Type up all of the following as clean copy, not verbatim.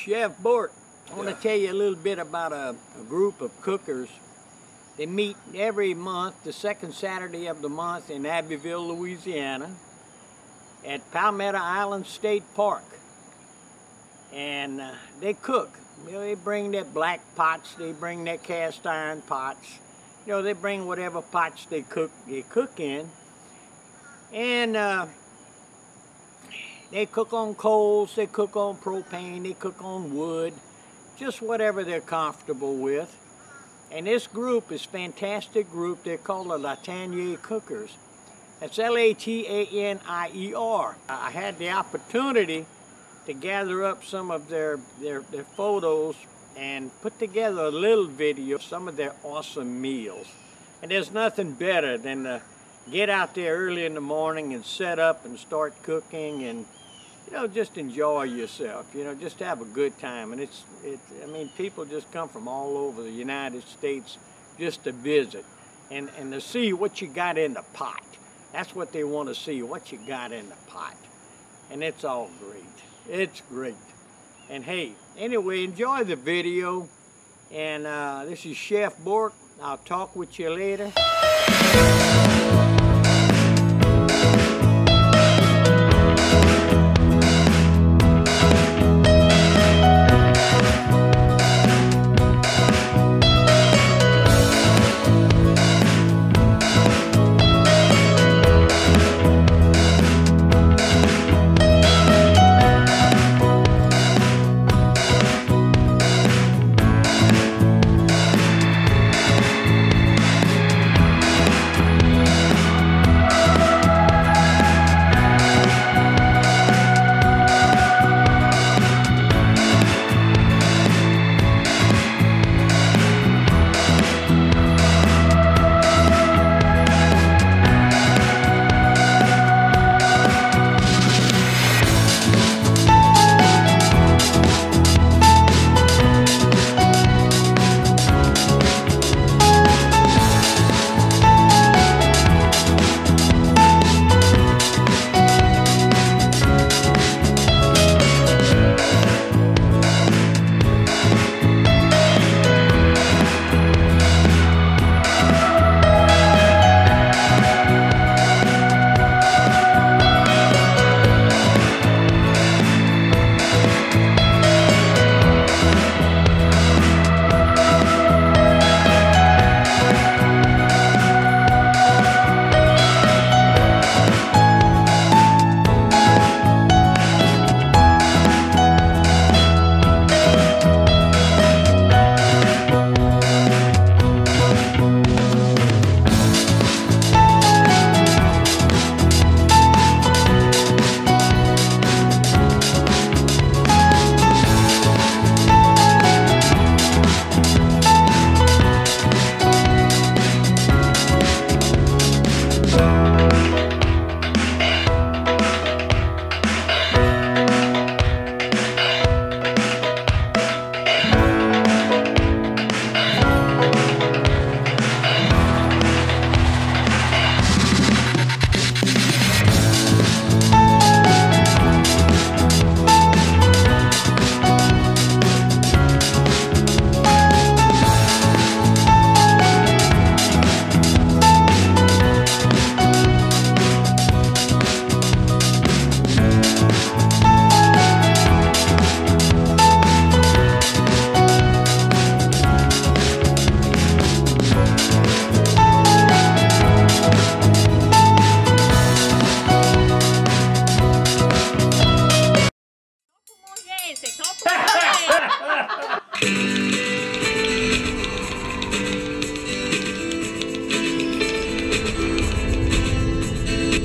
Chef Bork. I want to tell you a little bit about a group of cookers. They meet every month, the second Saturday of the month in Abbeville, Louisiana, at Palmetto Island State Park. And they cook. You know, they bring their black pots, they bring their cast iron pots. You know, they bring whatever pots they cook in. And they cook on coals, they cook on propane, they cook on wood, just whatever they're comfortable with. And this group is a fantastic group. They're called the Latanier Cookers. That's L-A-T-A-N-I-E-R. I had the opportunity to gather up some of their photos and put together a little video of some of their awesome meals. And there's nothing better than to get out there early in the morning and set up and start cooking and, you know, just enjoy yourself, you know, just have a good time. And I mean, people just come from all over the United States just to visit and to see what you got in the pot. That's what they want to see, what you got in the pot. And it's all great. It's great. And hey, anyway, enjoy the video. And this is Chef Bork. I'll talk with you later.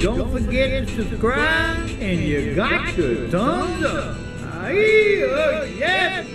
Don't forget to subscribe, and you got your thumbs up. Yes!